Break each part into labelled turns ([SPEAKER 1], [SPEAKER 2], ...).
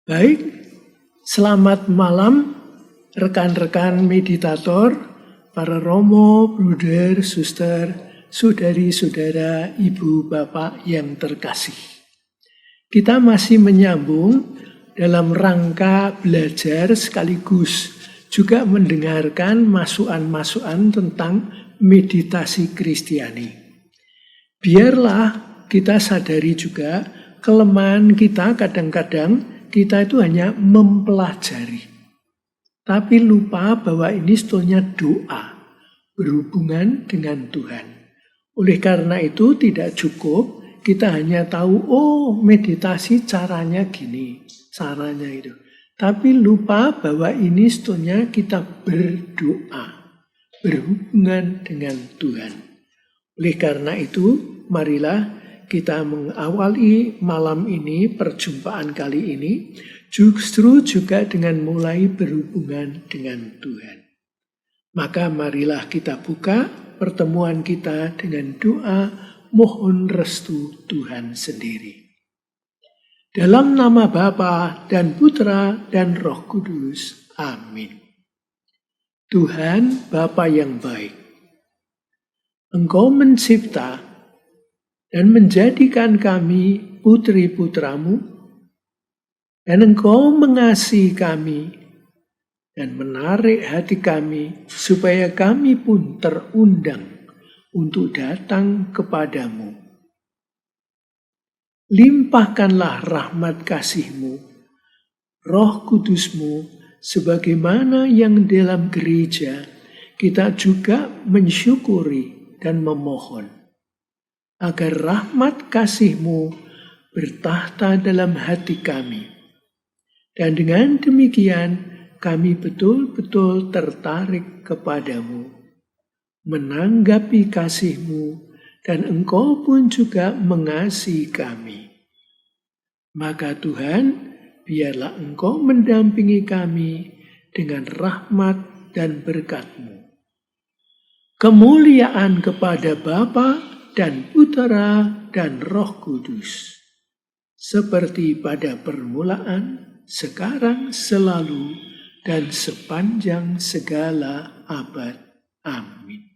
[SPEAKER 1] Baik, selamat malam rekan-rekan meditator, para romo, bruder, suster, saudari-saudara, ibu, bapak yang terkasih. Kita masih menyambung dalam rangka belajar sekaligus juga mendengarkan masukan-masukan tentang meditasi Kristiani. Biarlah kita sadari juga kelemahan kita kadang-kadang kita itu hanya mempelajari. Tapi lupa bahwa ini sebetulnya doa berhubungan dengan Tuhan. Oleh karena itu tidak cukup kita hanya tahu, meditasi caranya gini, caranya itu. Tapi lupa bahwa ini sebetulnya kita berdoa, berhubungan dengan Tuhan. Oleh karena itu, marilah kita mengawali malam ini, perjumpaan kali ini, justru juga dengan mulai berhubungan dengan Tuhan. Maka marilah kita buka pertemuan kita dengan doa mohon restu Tuhan sendiri. Dalam nama Bapa dan Putra dan Roh Kudus. Amin. Tuhan Bapa yang baik, Engkau mencipta dan menjadikan kami putri-putramu, dan Engkau mengasihi kami dan menarik hati kami supaya kami pun terundang untuk datang kepadamu. Limpahkanlah rahmat kasih-Mu, Roh Kudus-Mu, sebagaimana yang dalam gereja kita juga mensyukuri dan memohon agar rahmat kasih-Mu bertahta dalam hati kami. Dan dengan demikian kami betul-betul tertarik kepadamu, menanggapi kasih-Mu, dan Engkau pun juga mengasihi kami. Maka Tuhan, biarlah Engkau mendampingi kami dengan rahmat dan berkat-Mu. Kemuliaan kepada Bapa dan Putra dan Roh Kudus, seperti pada permulaan, sekarang, selalu, dan sepanjang segala abad. Amin.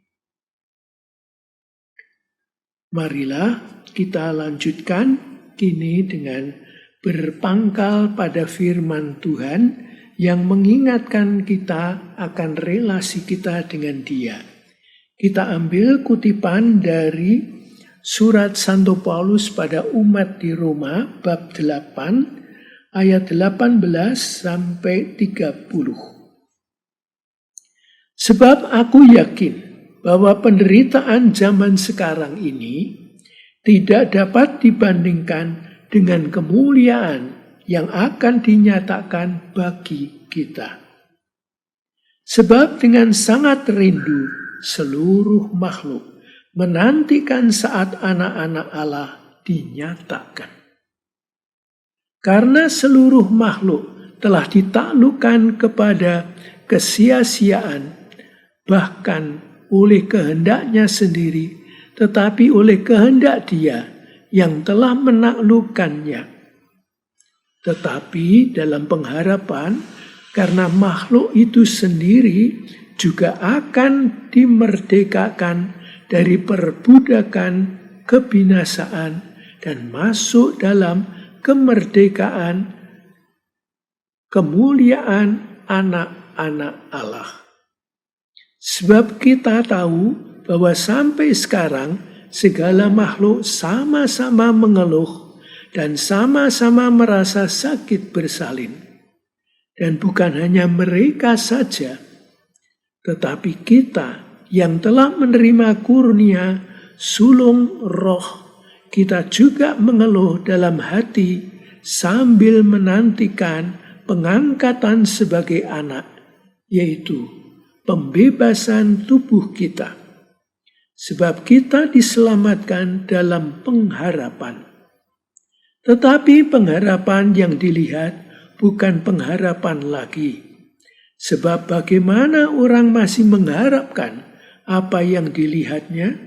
[SPEAKER 1] Marilah kita lanjutkan kini dengan berpangkal pada firman Tuhan yang mengingatkan kita akan relasi kita dengan Dia. Kita ambil kutipan dari Surat Santo Paulus pada umat di Roma bab 8 ayat 18 sampai 30. Sebab aku yakin bahwa penderitaan zaman sekarang ini tidak dapat dibandingkan dengan kemuliaan yang akan dinyatakan bagi kita. Sebab dengan sangat rindu seluruh makhluk menantikan saat anak-anak Allah dinyatakan. Karena seluruh makhluk telah ditaklukkan kepada kesia-siaan, bahkan oleh kehendaknya sendiri, tetapi oleh kehendak Dia yang telah menaklukkannya. Tetapi dalam pengharapan, karena makhluk itu sendiri juga akan dimerdekakan dari perbudakan kebinasaan dan masuk dalam kemerdekaan kemuliaan anak-anak Allah. Sebab kita tahu bahwa sampai sekarang segala makhluk sama-sama mengeluh dan sama-sama merasa sakit bersalin. Dan bukan hanya mereka saja, tetapi kita yang telah menerima kurnia sulung roh, kita juga mengeluh dalam hati sambil menantikan pengangkatan sebagai anak, yaitu pembebasan tubuh kita. Sebab kita diselamatkan dalam pengharapan. Tetapi pengharapan yang dilihat bukan pengharapan lagi. Sebab bagaimana orang masih mengharapkan apa yang dilihatnya?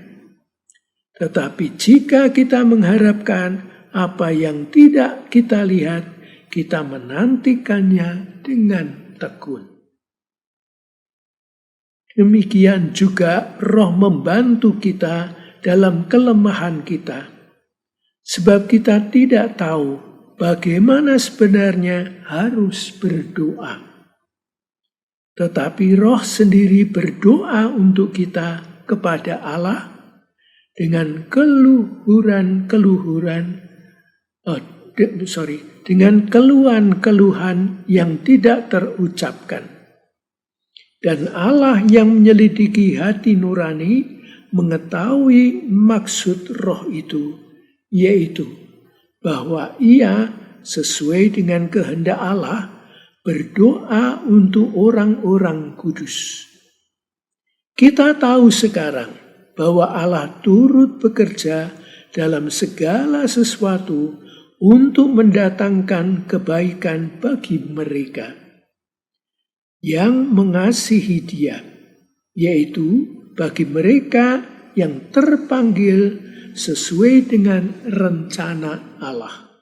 [SPEAKER 1] Tetapi jika kita mengharapkan apa yang tidak kita lihat, kita menantikannya dengan tekun. Demikian juga Roh membantu kita dalam kelemahan kita, sebab kita tidak tahu bagaimana sebenarnya harus berdoa. Tetapi Roh sendiri berdoa untuk kita kepada Allah dengan dengan keluhan-keluhan yang tidak terucapkan. Dan Allah yang menyelidiki hati nurani mengetahui maksud Roh itu, yaitu bahwa Ia sesuai dengan kehendak Allah berdoa untuk orang-orang kudus. Kita tahu sekarang bahwa Allah turut bekerja dalam segala sesuatu untuk mendatangkan kebaikan bagi mereka yang mengasihi Dia, yaitu bagi mereka yang terpanggil sesuai dengan rencana Allah.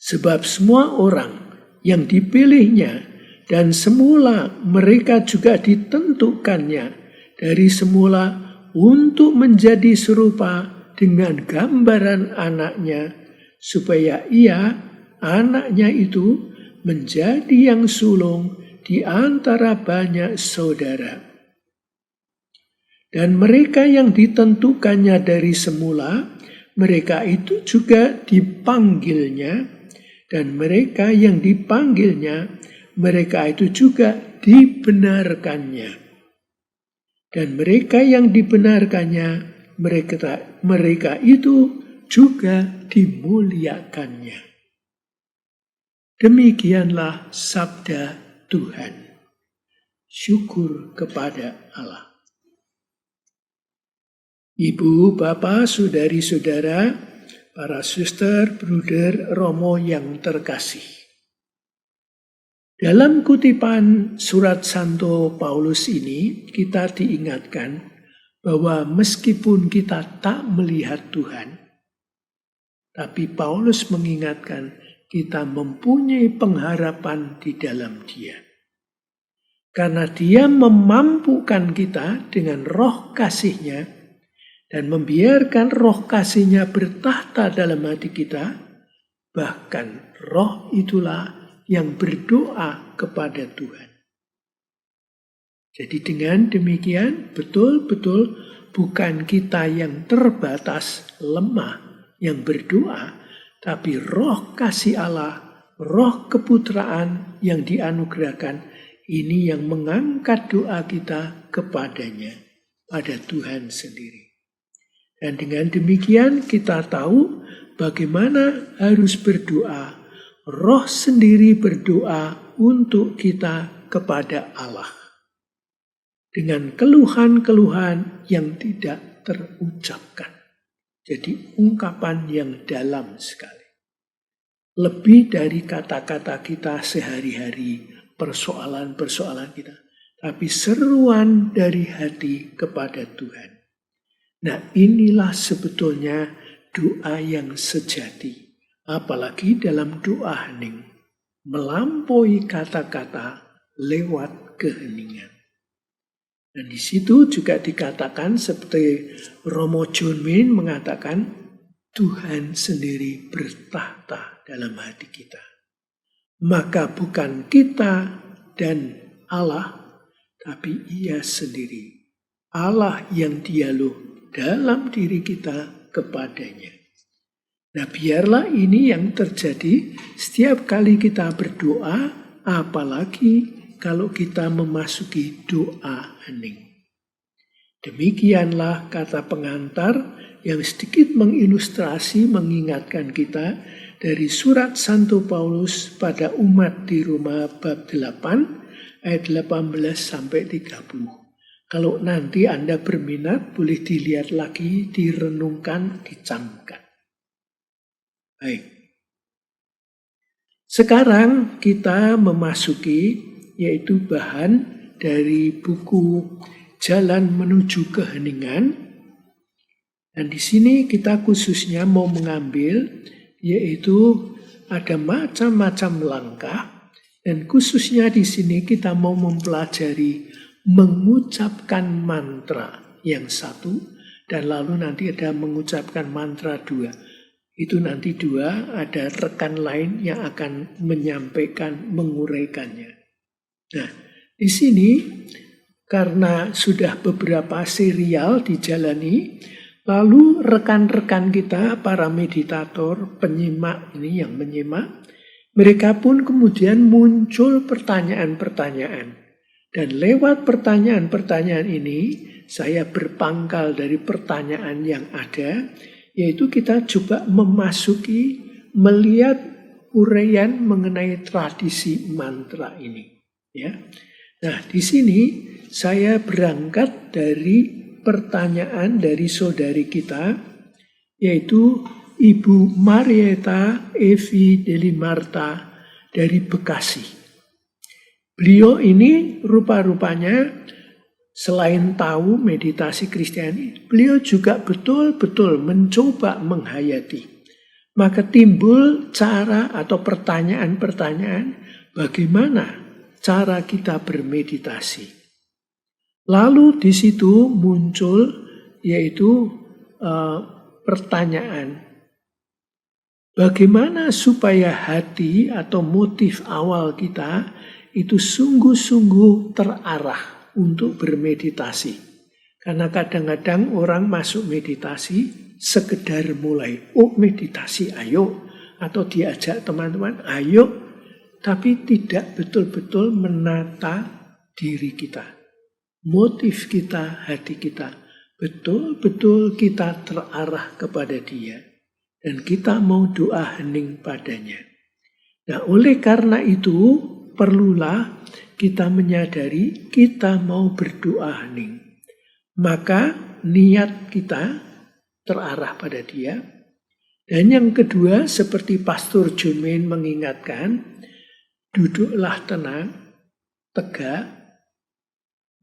[SPEAKER 1] Sebab semua orang yang dipilihnya dan semula mereka juga ditentukannya dari semula untuk menjadi serupa dengan gambaran anaknya, supaya Ia, anaknya itu, menjadi yang sulung di antara banyak saudara. Dan mereka yang ditentukannya dari semula, mereka itu juga dipanggilnya, dan mereka yang dipanggilnya, mereka itu juga dibenarkannya. Dan mereka yang dibenarkannya, mereka itu juga dimuliakannya. Demikianlah sabda Tuhan. Syukur kepada Allah. Ibu, Bapak, saudari-saudara, para suster, bruder, romo yang terkasih. Dalam kutipan surat Santo Paulus ini, kita diingatkan bahwa meskipun kita tak melihat Tuhan, tapi Paulus mengingatkan kita mempunyai pengharapan di dalam Dia. Karena Dia memampukan kita dengan roh kasih-Nya dan membiarkan roh kasih-Nya bertahta dalam hati kita, bahkan roh itulah yang berdoa kepada Tuhan. Jadi dengan demikian betul-betul bukan kita yang terbatas lemah yang berdoa, tapi roh kasih Allah, roh keputraan yang dianugerahkan, ini yang mengangkat doa kita kepadanya, pada Tuhan sendiri. Dan dengan demikian kita tahu bagaimana harus berdoa. Roh sendiri berdoa untuk kita kepada Allah. Dengan keluhan-keluhan yang tidak terucapkan. Jadi ungkapan yang dalam sekali. Lebih dari kata-kata kita sehari-hari, persoalan-persoalan kita. Tapi seruan dari hati kepada Tuhan. Nah, inilah sebetulnya doa yang sejati. Apalagi dalam doa hening. Melampaui kata-kata lewat keheningan. Dan di situ juga dikatakan seperti Romo John Min mengatakan, Tuhan sendiri bertahta dalam hati kita. Maka bukan kita dan Allah, tapi Ia sendiri. Allah yang dialog dalam diri kita kepadanya. Nah, biarlah ini yang terjadi setiap kali kita berdoa, apalagi kalau kita memasuki doa hening. Demikianlah kata pengantar yang sedikit mengilustrasi mengingatkan kita dari surat Santo Paulus pada umat di Roma bab 8 ayat 18 sampai 30. Kalau nanti Anda berminat boleh dilihat lagi, direnungkan, dicamkan. Baik. Sekarang kita memasuki yaitu bahan dari buku Jalan Menuju Keheningan. Dan di sini kita khususnya mau mengambil yaitu ada macam-macam langkah, dan khususnya di sini kita mau mempelajari mengucapkan mantra yang satu, dan lalu nanti ada mengucapkan mantra dua. Itu nanti dua, ada rekan lain yang akan menyampaikan, menguraikannya. Nah, di sini karena sudah beberapa serial dijalani, lalu rekan-rekan kita, para meditator, penyimak ini yang menyimak, mereka pun kemudian muncul pertanyaan-pertanyaan. Dan lewat pertanyaan-pertanyaan ini, saya berpangkal dari pertanyaan yang ada, yaitu kita coba memasuki, melihat uraian mengenai tradisi mantra ini. Ya. Nah, di sini saya berangkat dari pertanyaan dari saudari kita, yaitu Ibu Marieta Evi Delimarta dari Bekasi. Beliau ini rupa-rupanya selain tahu meditasi Kristiani, beliau juga betul-betul mencoba menghayati. Maka timbul cara atau pertanyaan-pertanyaan bagaimana cara kita bermeditasi. Lalu di situ muncul yaitu pertanyaan, bagaimana supaya hati atau motif awal kita itu sungguh-sungguh terarah untuk bermeditasi. Karena kadang-kadang orang masuk meditasi sekedar mulai, meditasi ayo, atau diajak teman-teman ayo, tapi tidak betul-betul menata diri kita. Motif kita, hati kita, betul-betul kita terarah kepada Dia. Dan kita mau doa hening padanya. Nah, oleh karena itu perlulah kita menyadari kita mau berdoa hening. Maka niat kita terarah pada Dia. Dan yang kedua, seperti Pastor John Main mengingatkan, duduklah tenang, tegak,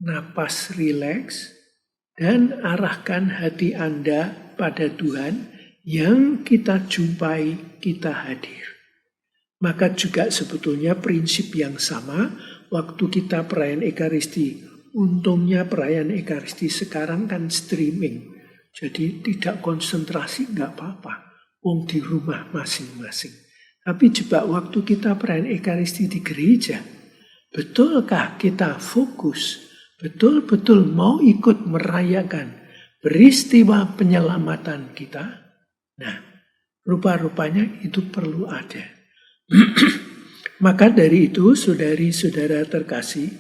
[SPEAKER 1] napas rileks, dan arahkan hati Anda pada Tuhan yang kita jumpai, kita hadir. Maka juga sebetulnya prinsip yang sama waktu kita perayaan Ekaristi. Untungnya perayaan Ekaristi sekarang kan streaming. Jadi tidak konsentrasi nggak apa-apa. Wong di rumah masing-masing. Tapi juga waktu kita perayaan Ekaristi di gereja, betulkah kita fokus? Betul-betul mau ikut merayakan peristiwa penyelamatan kita? Nah, rupa-rupanya itu perlu ada. Maka dari itu, saudari-saudara terkasih,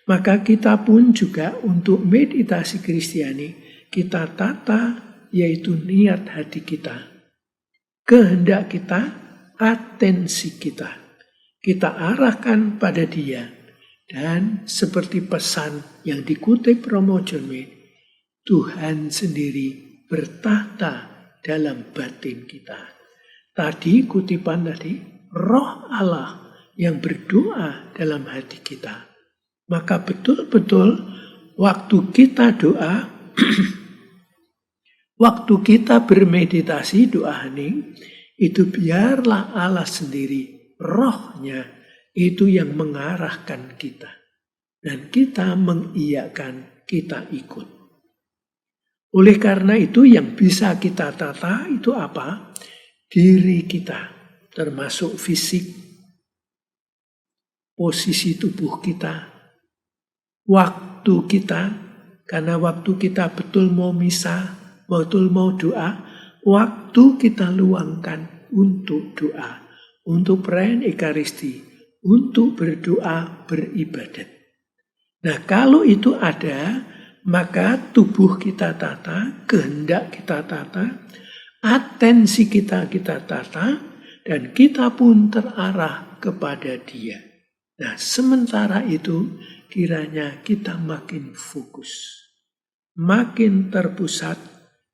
[SPEAKER 1] maka kita pun juga untuk meditasi Kristiani, kita tata yaitu niat hati kita, kehendak kita, atensi kita. Kita arahkan pada Dia. Dan seperti pesan yang dikutip Romo John Main, Tuhan sendiri bertahta dalam batin kita. Tadi kutipan tadi, Roh Allah yang berdoa dalam hati kita. Maka betul-betul waktu kita doa, waktu kita bermeditasi doa hening, itu biarlah Allah sendiri, rohnya itu yang mengarahkan kita. Dan kita mengiyakan, kita ikut. Oleh karena itu yang bisa kita tata itu apa? Diri kita. Termasuk fisik, posisi tubuh kita, waktu kita, karena waktu kita betul mau misa, betul mau doa, waktu kita luangkan untuk doa, untuk perayaan Ekaristi, untuk berdoa, beribadat. Nah, kalau itu ada, maka tubuh kita tata, kehendak kita tata, atensi kita tata, dan kita pun terarah kepada Dia. Nah, sementara itu kiranya kita makin fokus, makin terpusat,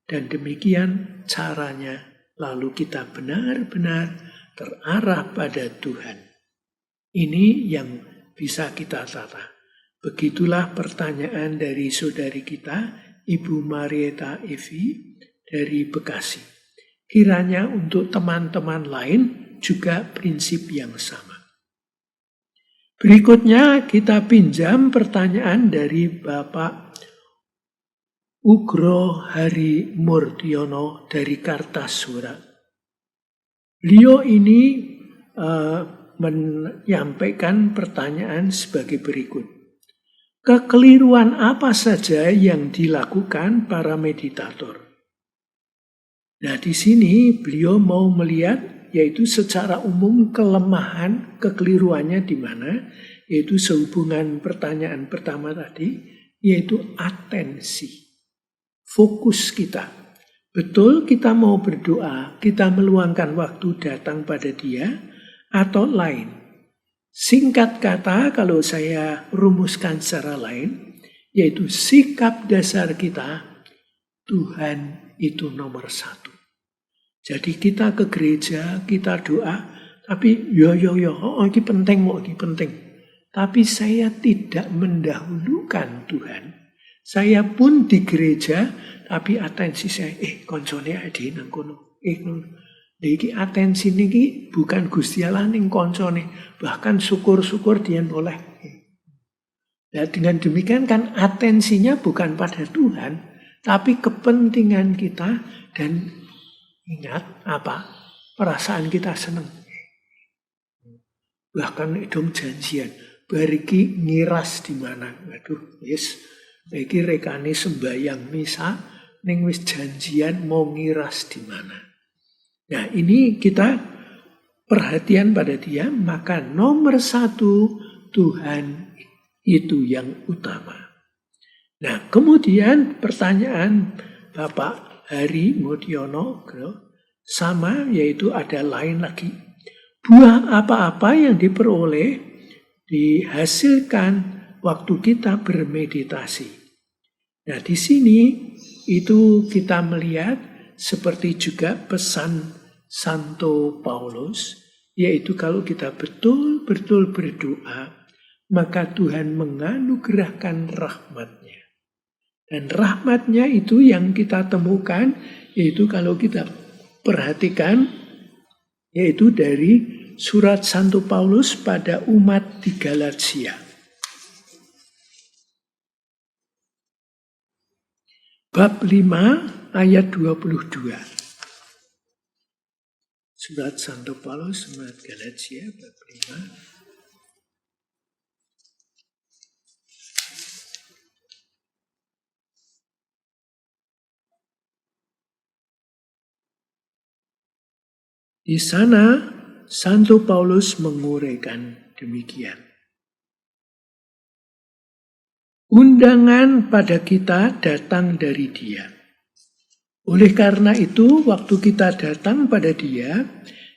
[SPEAKER 1] dan demikian caranya lalu kita benar-benar terarah pada Tuhan. Ini yang bisa kita tata. Begitulah pertanyaan dari saudari kita, Ibu Marieta Evi dari Bekasi. Kiranya untuk teman-teman lain juga prinsip yang sama. Berikutnya kita pinjam pertanyaan dari Bapak Ugro Hari Murdiono dari Kartasura. Beliau ini menyampaikan pertanyaan sebagai berikut. Kekeliruan apa saja yang dilakukan para meditator? Nah, di sini beliau mau melihat yaitu secara umum kelemahan kekeliruannya di mana, yaitu sehubungan pertanyaan pertama tadi, yaitu atensi, fokus kita. Betul kita mau berdoa, kita meluangkan waktu datang pada Dia, atau lain. Singkat kata, kalau saya rumuskan secara lain, yaitu sikap dasar kita, Tuhan itu nomor satu. Jadi kita ke gereja, kita doa, tapi ini penting. Tapi saya tidak mendahulukan Tuhan. Saya pun di gereja, tapi atensi saya, koncone ade nang kono, Iki atensi niki bukan Gusti Allah ning koncone, bahkan syukur-syukur dia oleh. Nah, dengan demikian kan atensinya bukan pada Tuhan, tapi kepentingan kita dan ingat apa? Perasaan kita senang. Bahkan dong janjian, bariki ngiras di mana? Waduh, iki rekane sembayang misa ning wis janjian mau ngiras di mana. Nah, ini kita perhatian pada Dia, maka nomor satu Tuhan itu yang utama. Nah, kemudian pertanyaan Bapak Hari Murdiono sama, yaitu ada lain lagi. Buah apa-apa yang diperoleh dihasilkan waktu kita bermeditasi. Nah, di sini itu kita melihat seperti juga pesan Santo Paulus, yaitu kalau kita betul-betul berdoa, maka Tuhan menganugerahkan rahmat-Nya. Dan rahmat-Nya itu yang kita temukan, yaitu kalau kita perhatikan, yaitu dari surat Santo Paulus pada umat di Galatia. Bab 5 ayat 22. Surat Santo Paulus umat Galatia bab 5. Di sana Santo Paulus menguraikan demikian. Undangan pada kita datang dari Dia. Oleh karena itu, waktu kita datang pada Dia,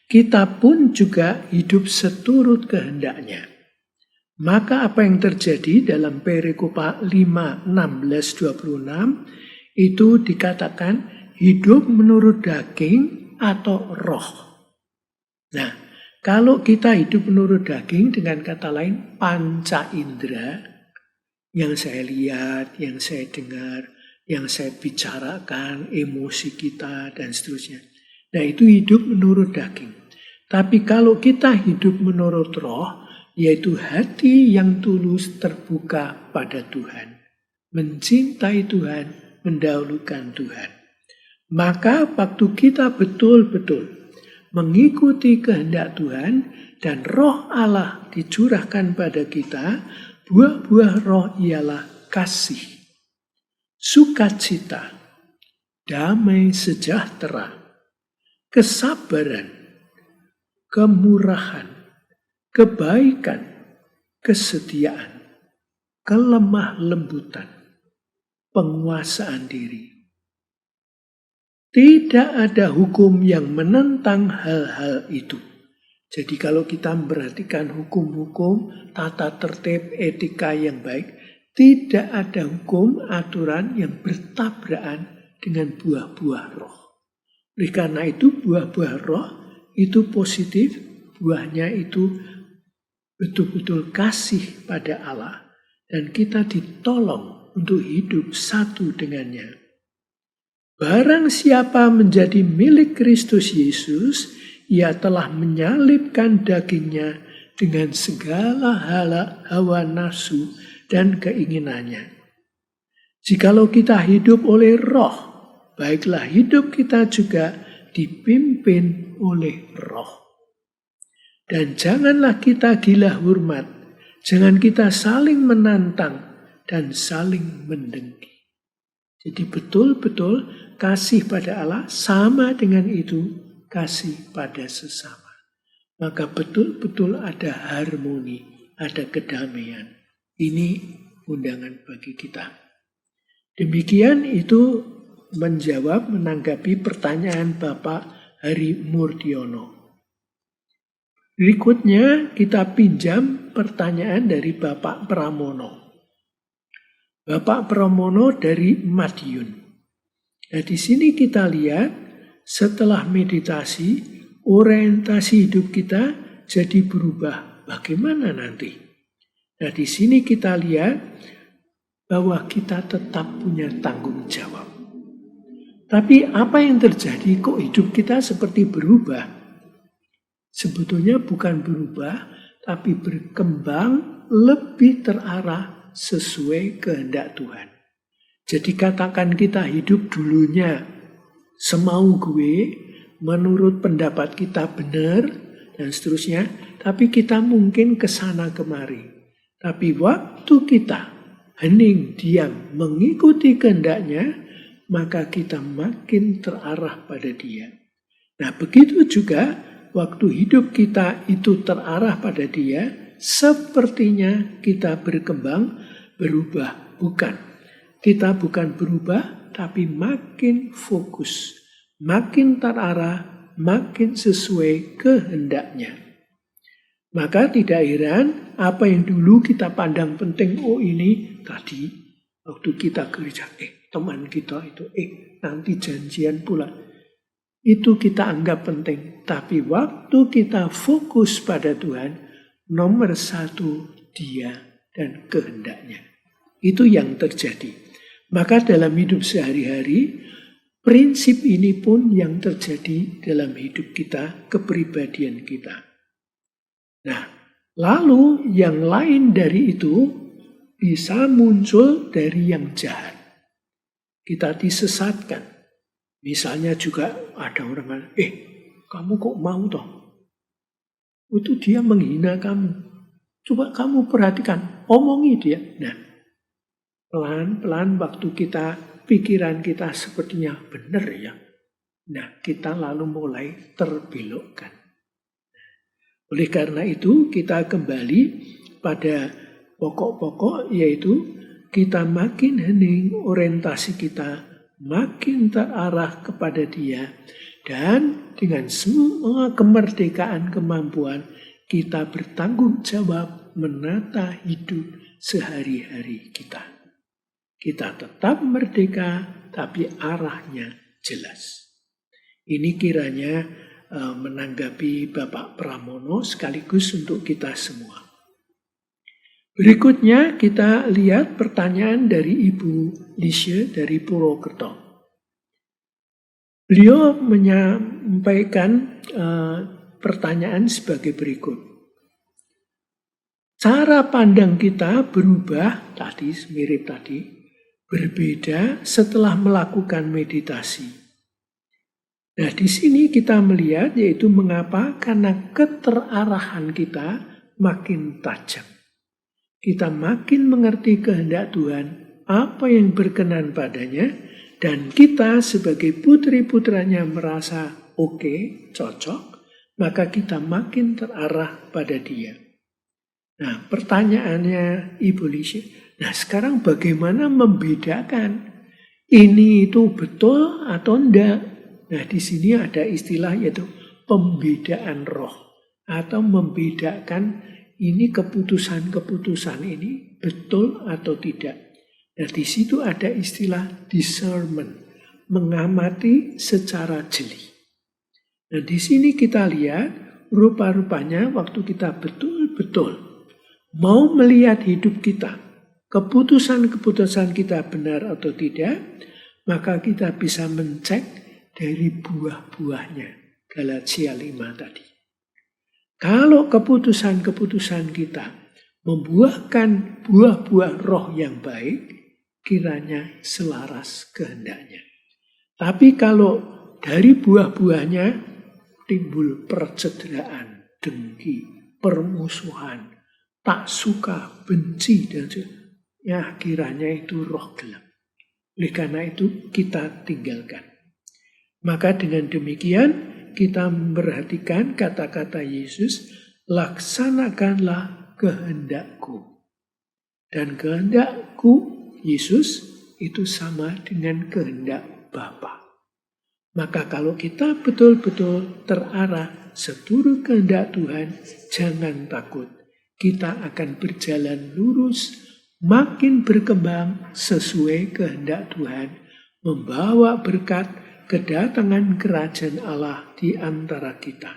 [SPEAKER 1] kita pun juga hidup seturut kehendak-Nya. Maka apa yang terjadi dalam perikopa 5:16-26 itu dikatakan hidup menurut daging atau roh. Nah, kalau kita hidup menurut daging, dengan kata lain panca indera, yang saya lihat, yang saya dengar, yang saya bicarakan, emosi kita, dan seterusnya. Nah, itu hidup menurut daging. Tapi kalau kita hidup menurut roh, yaitu hati yang tulus terbuka pada Tuhan, mencintai Tuhan, mendahulukan Tuhan. Maka waktu kita betul-betul mengikuti kehendak Tuhan dan roh Allah dicurahkan pada kita, buah-buah roh ialah kasih, sukacita, damai sejahtera, kesabaran, kemurahan, kebaikan, kesetiaan, kelemah lembutan, penguasaan diri. Tidak ada hukum yang menentang hal-hal itu. Jadi kalau kita memperhatikan hukum-hukum, tata tertib, etika yang baik, tidak ada hukum, aturan yang bertabrakan dengan buah-buah roh. Oleh karena itu buah-buah roh itu positif, buahnya itu betul-betul kasih pada Allah. Dan kita ditolong untuk hidup satu dengannya. Barang siapa menjadi milik Kristus Yesus, ia telah menyalibkan dagingnya dengan segala hawa nafsu dan keinginannya. Jikalau kita hidup oleh roh, baiklah hidup kita juga dipimpin oleh roh. Dan janganlah kita gila hormat, jangan kita saling menantang dan saling mendengki. Jadi betul-betul kasih pada Allah sama dengan itu kasih pada sesama. Maka betul-betul ada harmoni, ada kedamaian. Ini undangan bagi kita. Demikian itu menanggapi pertanyaan Bapak Hari Murdiono. Berikutnya kita pinjam pertanyaan dari Bapak Pramono. Bapak Pramono dari Madiun. Nah, di sini kita lihat setelah meditasi, orientasi hidup kita jadi berubah. Bagaimana nanti? Nah, di sini kita lihat bahwa kita tetap punya tanggung jawab. Tapi apa yang terjadi? Kok hidup kita seperti berubah? Sebetulnya bukan berubah, tapi berkembang lebih terarah sesuai kehendak Tuhan. Jadi katakan kita hidup dulunya semau gue, menurut pendapat kita benar, dan seterusnya, tapi kita mungkin kesana kemari. Tapi waktu kita hening, diam, mengikuti kehendaknya, maka kita makin terarah pada dia. Nah, begitu juga waktu hidup kita itu terarah pada dia, sepertinya kita berkembang, berubah. Bukan. Kita bukan berubah, tapi makin fokus, makin terarah, makin sesuai kehendaknya. Maka tidak heran apa yang dulu kita pandang penting, oh ini tadi waktu kita gereja, teman kita itu, nanti janjian pula. Itu kita anggap penting. Tapi waktu kita fokus pada Tuhan, nomor satu dia dan kehendaknya. Itu yang terjadi. Maka dalam hidup sehari-hari, prinsip ini pun yang terjadi dalam hidup kita, kepribadian kita. Nah, lalu yang lain dari itu bisa muncul dari yang jahat. Kita disesatkan. Misalnya juga ada orang, kamu kok mau toh? Itu dia menghina kamu. Coba kamu perhatikan, omongi dia. Nah, pelan-pelan waktu pikiran kita sepertinya benar ya. Nah, kita lalu mulai terbelokkan. Oleh karena itu, kita kembali pada pokok-pokok, yaitu kita makin hening, orientasi kita makin terarah kepada dia. Dan dengan semua kemerdekaan kemampuan, kita bertanggung jawab menata hidup sehari-hari kita. Kita tetap merdeka, tapi arahnya jelas. Ini kiranya menanggapi Bapak Pramono sekaligus untuk kita semua. Berikutnya kita lihat pertanyaan dari Ibu Lisha dari Purwokerto. Beliau menyampaikan pertanyaan sebagai berikut. Cara pandang kita berubah, mirip tadi, berbeda setelah melakukan meditasi. Nah, di sini kita melihat yaitu mengapa, karena keterarahan kita makin tajam. Kita makin mengerti kehendak Tuhan, apa yang berkenan padanya, dan kita sebagai putri-putranya merasa oke, cocok, maka kita makin terarah pada dia. Nah, pertanyaannya Ibu Lisha, nah sekarang bagaimana membedakan ini itu betul atau enggak? Nah, di sini ada istilah yaitu pembedaan roh atau membedakan ini keputusan-keputusan ini betul atau tidak. Nah, di situ ada istilah discernment, mengamati secara jeli. Nah, di sini kita lihat rupa-rupanya waktu kita betul-betul mau melihat hidup kita, keputusan-keputusan kita benar atau tidak, maka kita bisa mencek dari buah-buahnya. Galatia 5 tadi. Kalau keputusan-keputusan kita membuahkan buah-buah roh yang baik, kiranya selaras kehendaknya. Tapi kalau dari buah-buahnya timbul percederaan, dengki, permusuhan, tak suka, benci, dan ya kiranya itu roh gelap. Oleh karena itu kita tinggalkan. Maka dengan demikian kita memperhatikan kata-kata Yesus, laksanakanlah kehendakku. Dan kehendakku Yesus itu sama dengan kehendak Bapa. Maka kalau kita betul-betul terarah seturut kehendak Tuhan, jangan takut. Kita akan berjalan lurus, makin berkembang sesuai kehendak Tuhan, membawa berkat kedatangan kerajaan Allah di antara kita.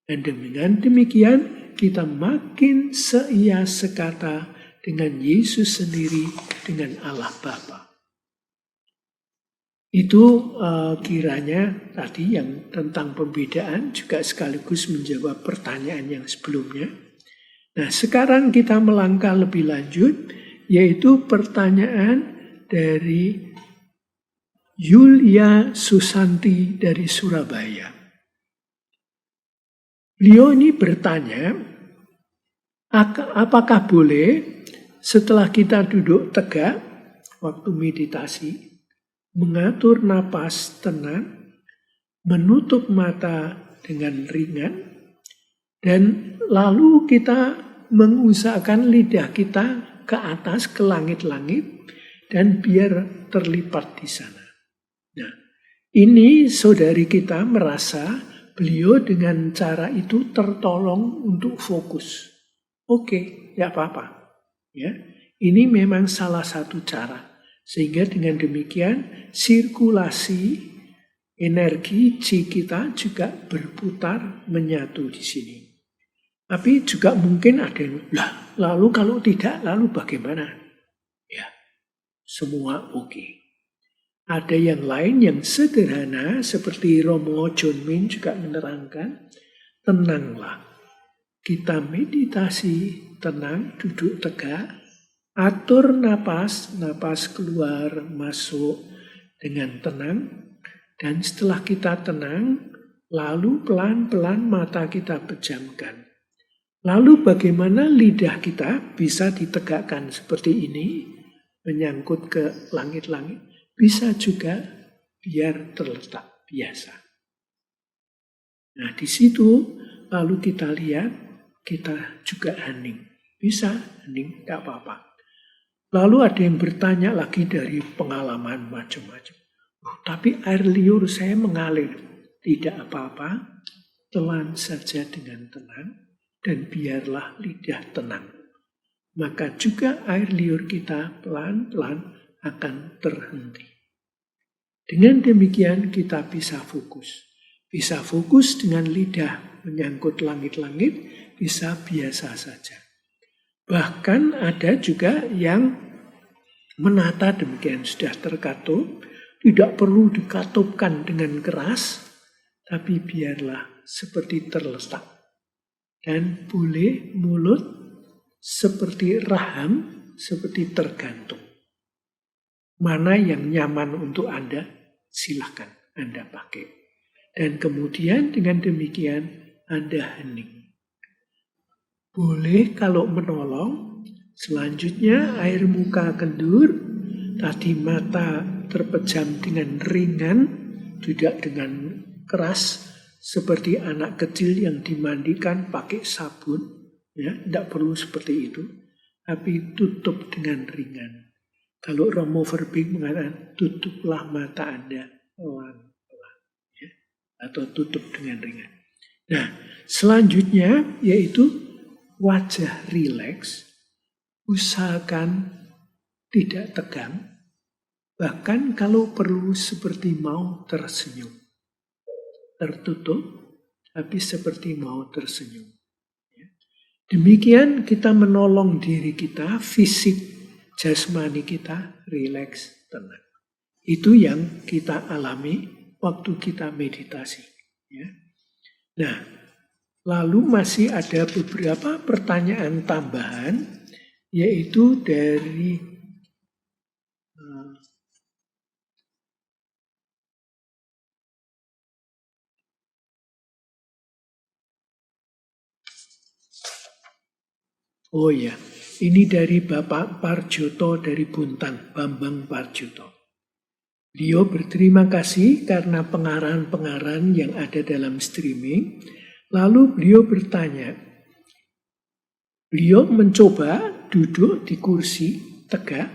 [SPEAKER 1] Dan dengan demikian kita makin seia sekata dengan Yesus sendiri, dengan Allah Bapa. Itu kiranya tadi yang tentang pembedaan juga sekaligus menjawab pertanyaan yang sebelumnya. Nah, sekarang kita melangkah lebih lanjut, yaitu pertanyaan dari Yulia Susanti dari Surabaya. Beliau ini bertanya, apakah boleh setelah kita duduk tegak waktu meditasi, mengatur napas tenang, menutup mata dengan ringan, dan lalu kita mengusahakan lidah kita ke atas, ke langit-langit, dan biar terlipat di sana. Nah, ini saudari kita merasa beliau dengan cara itu tertolong untuk fokus. Oke, ya apa-apa. Ya, ini memang salah satu cara. Sehingga dengan demikian sirkulasi energi chi kita juga berputar menyatu di sini. Tapi juga mungkin ada yang, lalu kalau tidak, lalu bagaimana? Ya, semua oke. Ada yang lain yang sederhana seperti Romo John Min juga menerangkan, tenanglah. Kita meditasi tenang, duduk tegak, atur napas keluar masuk dengan tenang, dan setelah kita tenang, lalu pelan-pelan mata kita pejamkan. Lalu bagaimana lidah kita bisa ditegakkan seperti ini, menyangkut ke langit-langit, bisa juga biar terletak biasa. Nah, di situ lalu kita lihat, kita juga hening. Bisa hening, tidak apa-apa. Lalu ada yang bertanya lagi dari pengalaman macam-macam. Tapi air liur saya mengalir. Tidak apa-apa, telan saja dengan tenang, dan biarlah lidah tenang. Maka juga air liur kita pelan-pelan akan terhenti. Dengan demikian kita bisa fokus. Bisa fokus dengan lidah menyangkut langit-langit, bisa biasa saja. Bahkan ada juga yang menata demikian, sudah terkatup, tidak perlu dikatupkan dengan keras, tapi biarlah seperti terletak. Dan boleh mulut seperti raham, seperti tergantung. Mana yang nyaman untuk Anda, silakan Anda pakai. Dan kemudian dengan demikian Anda hening. Boleh kalau menolong, selanjutnya air muka kendur, tadi mata terpejam dengan ringan, tidak dengan keras, seperti anak kecil yang dimandikan pakai sabun, ya, tidak perlu seperti itu, tapi tutup dengan ringan. Kalau Romo Verbing mengatakan, tutuplah mata Anda pelan-pelan, ya, atau tutup dengan ringan. Nah, selanjutnya yaitu wajah rileks, usahakan tidak tegang, bahkan kalau perlu seperti mau tersenyum. Tertutup, tapi seperti mau tersenyum. Demikian kita menolong diri kita, fisik, jasmani kita, rileks, tenang. Itu yang kita alami waktu kita meditasi. Ya. Nah, lalu masih ada beberapa pertanyaan tambahan, yaitu dari oh ya, ini dari Bapak Parjoto dari Buntan, Bambang Parjoto. Beliau berterima kasih karena pengarahan-pengarahan yang ada dalam streaming. Lalu beliau bertanya, beliau mencoba duduk di kursi tegak,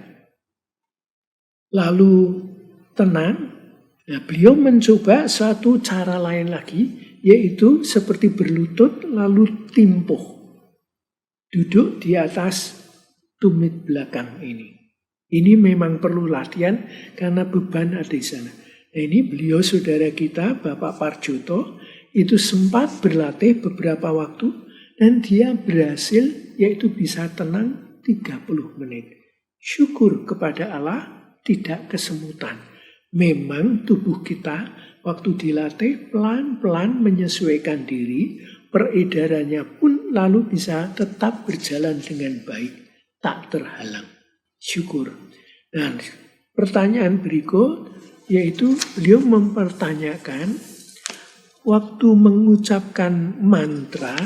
[SPEAKER 1] lalu tenang. Nah, beliau mencoba satu cara lain lagi, yaitu seperti berlutut lalu timpuh. Duduk di atas tumit belakang ini. Ini memang perlu latihan karena beban ada di sana. Nah, ini beliau saudara kita, Bapak Parjoto, itu sempat berlatih beberapa waktu dan dia berhasil yaitu bisa tenang 30 menit. Syukur kepada Allah tidak kesemutan. Memang tubuh kita waktu dilatih pelan-pelan menyesuaikan diri, peredarannya pun lalu bisa tetap berjalan dengan baik, tak terhalang. Syukur. Nah, pertanyaan berikut yaitu beliau mempertanyakan waktu mengucapkan mantra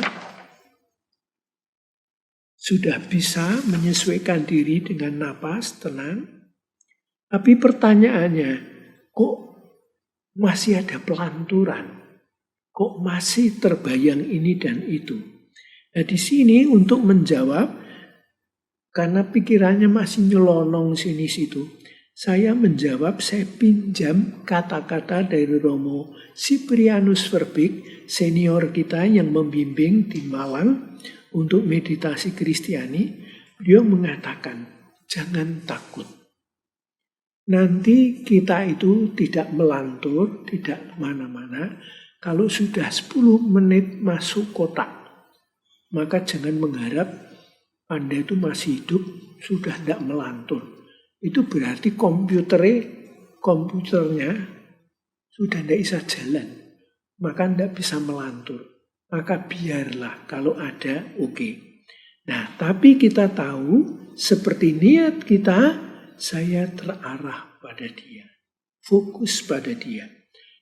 [SPEAKER 1] sudah bisa menyesuaikan diri dengan napas tenang, tapi pertanyaannya, kok masih ada pelanturan? Kok masih terbayang ini dan itu? Nah, di sini untuk menjawab, karena pikirannya masih nyelonong sini-situ, saya menjawab, saya pinjam kata-kata dari Romo Cyprianus Verbik, senior kita yang membimbing di Malang untuk meditasi Kristiani. Beliau mengatakan, jangan takut. Nanti kita itu tidak melantur, tidak kemana-mana. Kalau sudah 10 menit masuk kotak, maka jangan mengharap Anda itu masih hidup, sudah tidak melantur. Itu berarti komputernya sudah tidak bisa jalan. Maka tidak bisa melantur. Maka biarlah kalau ada, oke. Nah, tapi kita tahu seperti niat kita, saya terarah pada dia, fokus pada dia.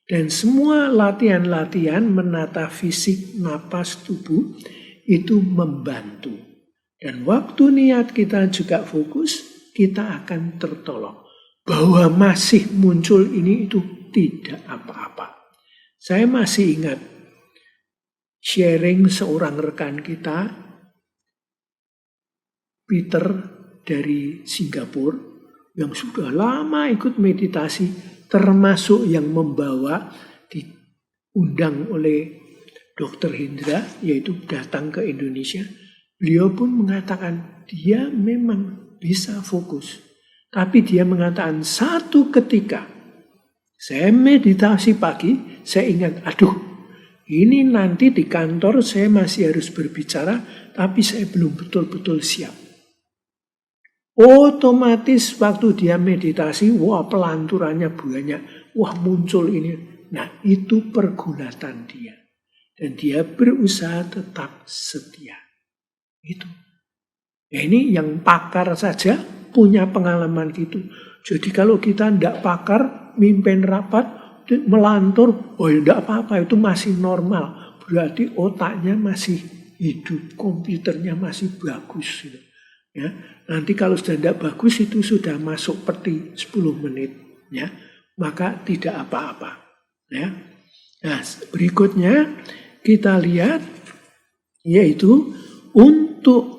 [SPEAKER 1] Dan semua latihan-latihan menata fisik, napas, tubuh itu membantu. Dan waktu niat kita juga fokus, kita akan tertolong. Bahwa masih muncul ini itu tidak apa-apa. Saya masih ingat sharing seorang rekan kita, Peter dari Singapura, yang sudah lama ikut meditasi, termasuk yang membawa diundang oleh Dr. Hendra, yaitu datang ke Indonesia. Beliau pun mengatakan dia memang bisa fokus. Tapi dia mengatakan satu ketika, saya meditasi pagi, saya ingat, aduh, ini nanti di kantor saya masih harus berbicara, tapi saya belum betul-betul siap. Otomatis waktu dia meditasi, wah pelanturannya banyak, wah muncul ini. Nah, itu pergulatan dia. Dan dia berusaha tetap setia. Itu. Ya, ini yang pakar saja punya pengalaman gitu. Jadi kalau kita tidak pakar, mimpin rapat, melantur, oh ya tidak apa-apa, itu masih normal. Berarti otaknya masih hidup, komputernya masih bagus. Gitu. Ya, nanti kalau sudah tidak bagus itu sudah masuk peti 10 menit, ya, maka tidak apa-apa. Ya. Nah, berikutnya kita lihat yaitu untuk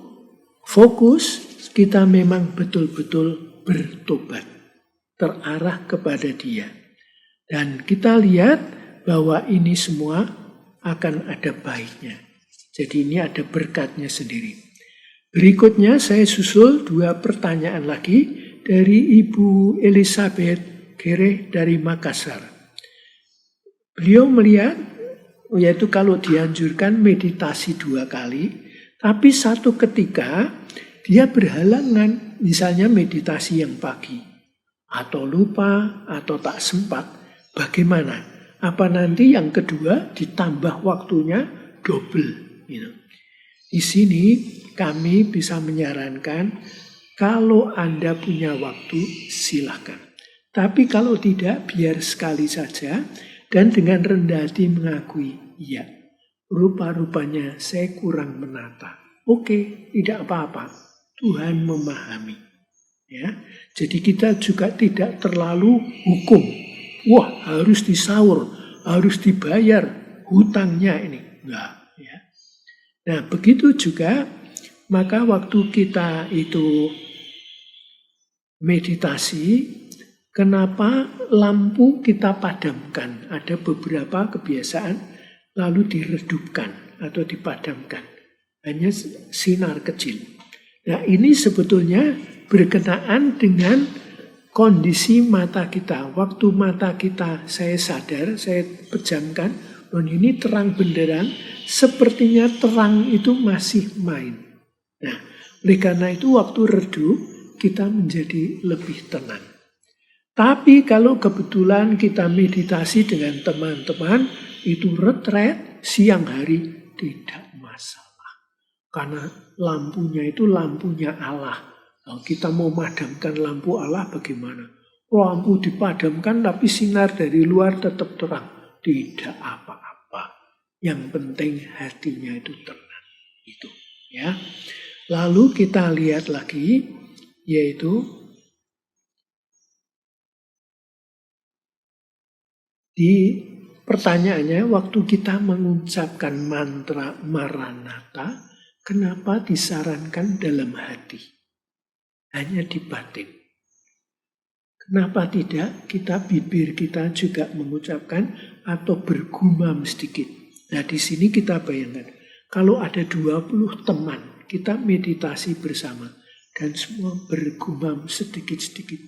[SPEAKER 1] fokus kita memang betul-betul bertobat, terarah kepada Dia. Dan kita lihat bahwa ini semua akan ada baiknya. Jadi ini ada berkatnya sendiri. Berikutnya saya susul 2 pertanyaan lagi dari Ibu Elizabeth Gere dari Makassar. Beliau melihat, yaitu kalau dianjurkan meditasi 2 kali, tapi satu ketika dia berhalangan, misalnya meditasi yang pagi, atau lupa, atau tak sempat, bagaimana? Apa nanti yang kedua ditambah waktunya double. Di sini kami bisa menyarankan kalau Anda punya waktu silahkan. Tapi kalau tidak biar sekali saja dan dengan rendah hati mengakui, iya, rupa-rupanya saya kurang menata. Oke, tidak apa-apa. Tuhan memahami. Ya, jadi kita juga tidak terlalu hukum. Wah, harus disaur, harus dibayar hutangnya ini. Enggak, ya. Nah, begitu juga maka waktu kita itu meditasi, kenapa lampu kita padamkan? Ada beberapa kebiasaan lalu diredupkan atau dipadamkan. Hanya sinar kecil. Nah, ini sebetulnya berkenaan dengan kondisi mata kita. Waktu mata kita saya sadar, saya pejamkan, dan ini terang benderang, sepertinya terang itu masih main. Nah, oleh karena itu waktu redup kita menjadi lebih tenang. Tapi kalau kebetulan kita meditasi dengan teman-teman, itu retret siang hari tidak masalah. Karena lampunya itu lampunya Allah. Kalau kita mau madamkan lampu Allah bagaimana? Lampu dipadamkan tapi sinar dari luar tetap terang. Tidak apa-apa. Yang penting hatinya itu tenang. Itu, ya. Lalu kita lihat lagi, yaitu di pertanyaannya waktu kita mengucapkan mantra Maranatha, kenapa disarankan dalam hati? Hanya di batin. Kenapa tidak kita bibir kita juga mengucapkan atau bergumam sedikit? Nah, di sini kita bayangkan, kalau ada 20 teman, kita meditasi bersama dan semua bergumam sedikit-sedikit.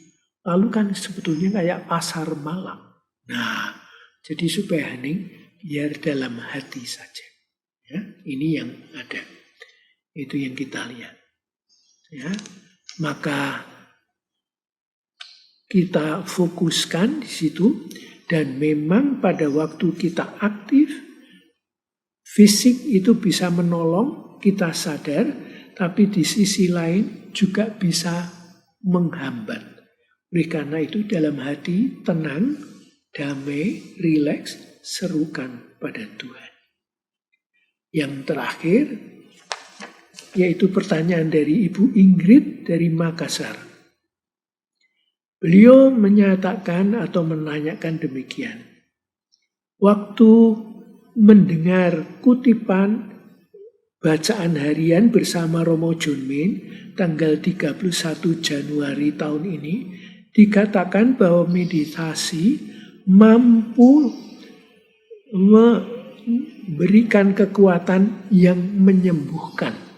[SPEAKER 1] Lalu kan sebetulnya kayak pasar malam. Nah, jadi supaya hening, biar dalam hati saja. Ya, ini yang ada. Itu yang kita lihat. Ya, maka kita fokuskan di situ dan memang pada waktu kita aktif, fisik itu bisa menolong, kita sadar, tapi di sisi lain juga bisa menghambat. Oleh karena itu dalam hati tenang, damai, rileks, serukan pada Tuhan. Yang terakhir, yaitu pertanyaan dari Ibu Ingrid dari Makassar. Beliau menyatakan atau menanyakan demikian. Waktu mendengar kutipan bacaan harian bersama Romo Junmin tanggal 31 Januari tahun ini, dikatakan bahwa meditasi mampu memberikan kekuatan yang menyembuhkan.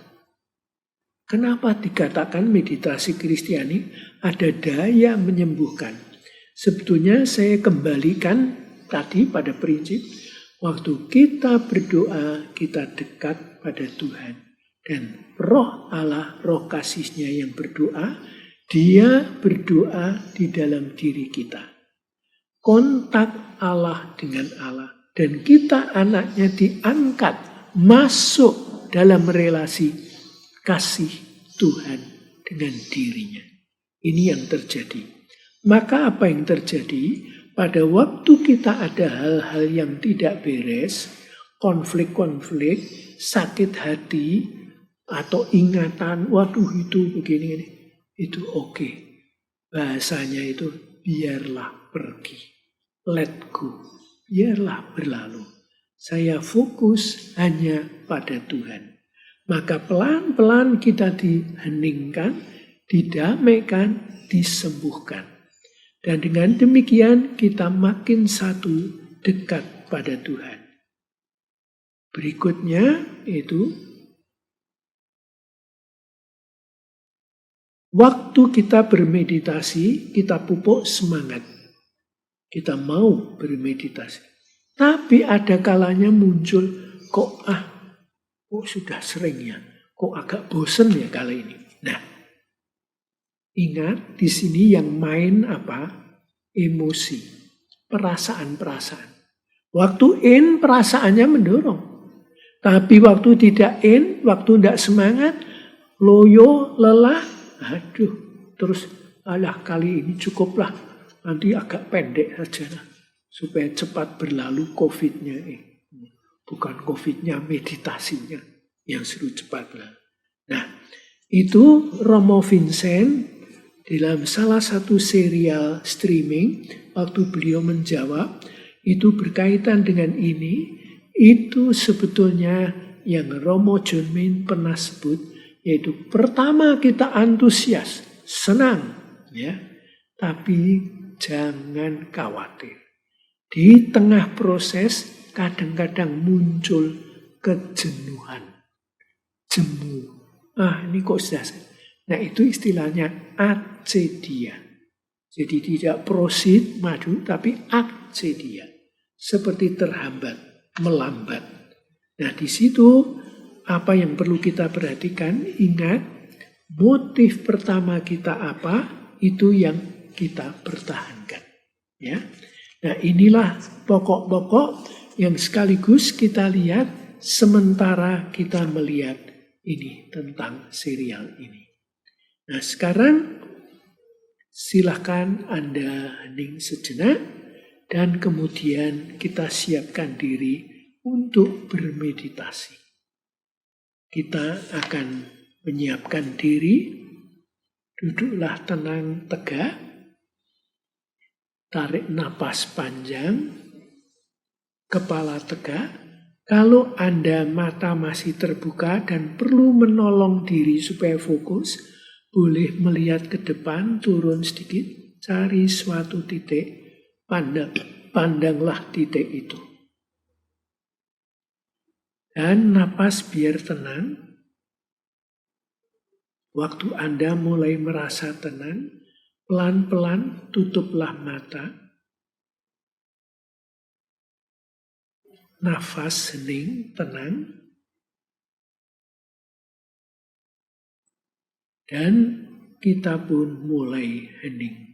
[SPEAKER 1] Kenapa dikatakan meditasi Kristiani ada daya menyembuhkan? Sebetulnya saya kembalikan tadi pada prinsip, waktu kita berdoa, kita dekat pada Tuhan. Dan roh Allah, roh kasih-Nya yang berdoa, Dia berdoa di dalam diri kita. Kontak Allah dengan Allah. Dan kita anaknya diangkat masuk dalam relasi kasih Tuhan dengan dirinya. Ini yang terjadi. Maka apa yang terjadi? Pada waktu kita ada hal-hal yang tidak beres, konflik-konflik, sakit hati, atau ingatan, waduh itu begini, itu oke. Bahasanya itu biarlah pergi. Let go. Biarlah berlalu. Saya fokus hanya pada Tuhan. Maka pelan-pelan kita diheningkan, didamaikan, disembuhkan. Dan dengan demikian kita makin satu dekat pada Tuhan. Berikutnya itu, waktu kita bermeditasi, kita pupuk semangat. Kita mau bermeditasi. Tapi ada kalanya muncul, kok sudah sering ya, kok agak bosen ya kali ini. Nah, ingat di sini yang main apa? Emosi, perasaan-perasaan. Waktu in perasaannya mendorong. Tapi waktu tidak in, waktu tidak semangat, loyo, lelah, aduh, terus alah kali ini cukuplah, nanti agak pendek saja lah, supaya cepat berlalu COVID-nya. Bukan COVID-nya, meditasinya yang suruh cepat berlalu. Nah, itu Romo Vincent dalam salah satu serial streaming, waktu beliau menjawab, itu berkaitan dengan ini, itu sebetulnya yang Romo John Main pernah sebut, yaitu pertama kita antusias, senang, ya, tapi jangan khawatir. Di tengah proses kadang-kadang muncul kejenuhan, jemu. Ini kok sudah. Nah itu istilahnya acedia. Jadi tidak proceed, maju, tapi acedia. Seperti terhambat, melambat. Nah di situ apa yang perlu kita perhatikan, ingat motif pertama kita apa, itu yang kita pertahankan. Ya. Nah inilah pokok-pokok yang sekaligus kita lihat sementara kita melihat ini tentang serial ini. Nah sekarang silahkan Anda hening sejenak dan kemudian kita siapkan diri untuk bermeditasi. Kita akan menyiapkan diri, duduklah tenang tegak, tarik napas panjang, kepala tegak. Kalau Anda mata masih terbuka dan perlu menolong diri supaya fokus, boleh melihat ke depan, turun sedikit, cari suatu titik, pandanglah titik itu. Dan napas biar tenang. Waktu Anda mulai merasa tenang, pelan-pelan tutuplah mata. Nafas hening, tenang. Dan kita pun mulai hening.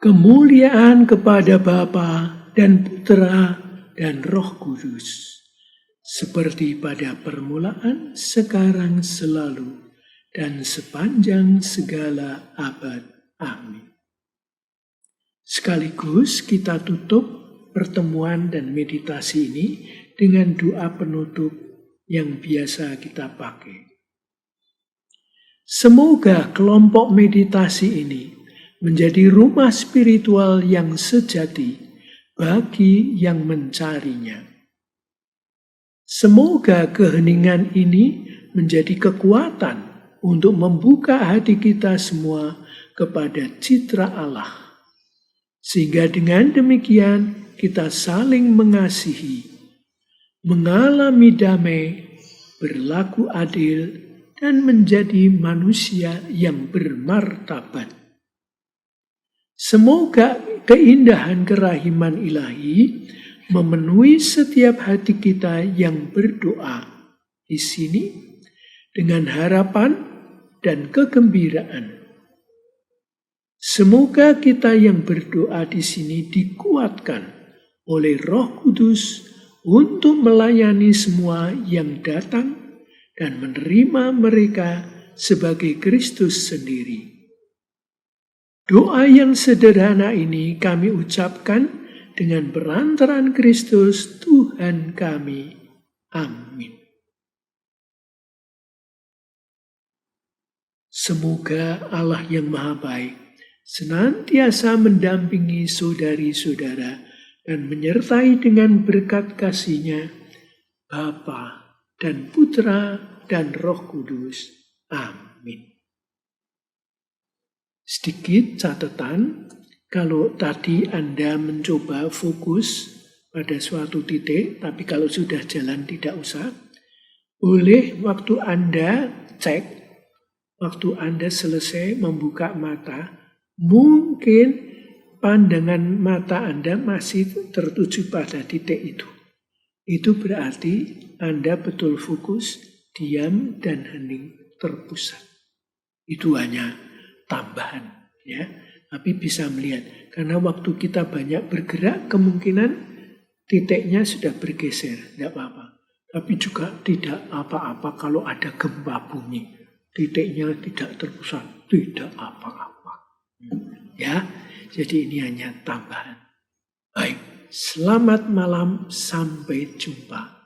[SPEAKER 1] Kemuliaan kepada Bapa dan Putra dan Roh Kudus, seperti pada permulaan, sekarang, selalu, dan sepanjang segala abad. Amin. Sekaligus kita tutup pertemuan dan meditasi ini dengan doa penutup yang biasa kita pakai. Semoga kelompok meditasi ini menjadi rumah spiritual yang sejati bagi yang mencarinya. Semoga keheningan ini menjadi kekuatan untuk membuka hati kita semua kepada citra Allah. Sehingga dengan demikian kita saling mengasihi, mengalami damai, berlaku adil, dan menjadi manusia yang bermartabat. Semoga keindahan kerahiman ilahi memenuhi setiap hati kita yang berdoa di sini dengan harapan dan kegembiraan. Semoga kita yang berdoa di sini dikuatkan oleh Roh Kudus untuk melayani semua yang datang dan menerima mereka sebagai Kristus sendiri. Doa yang sederhana ini kami ucapkan dengan perantaraan Kristus Tuhan kami. Amin. Semoga Allah yang Maha Baik senantiasa mendampingi saudari-saudara dan menyertai dengan berkat kasih-Nya, Bapa dan Putra dan Roh Kudus. Amin. Sedikit catatan, kalau tadi Anda mencoba fokus pada suatu titik, tapi kalau sudah jalan tidak usah, boleh waktu Anda cek, waktu Anda selesai membuka mata, mungkin pandangan mata Anda masih tertuju pada titik itu. Itu berarti Anda betul fokus, diam dan hening terpusat. Itu hanya tambahan, ya. Tapi bisa melihat, karena waktu kita banyak bergerak, kemungkinan titiknya sudah bergeser, tidak apa-apa. Tapi juga tidak apa-apa kalau ada gempa bumi, titiknya tidak terpusat, tidak apa-apa. Ya, jadi ini hanya tambahan. Baik, selamat malam, sampai jumpa.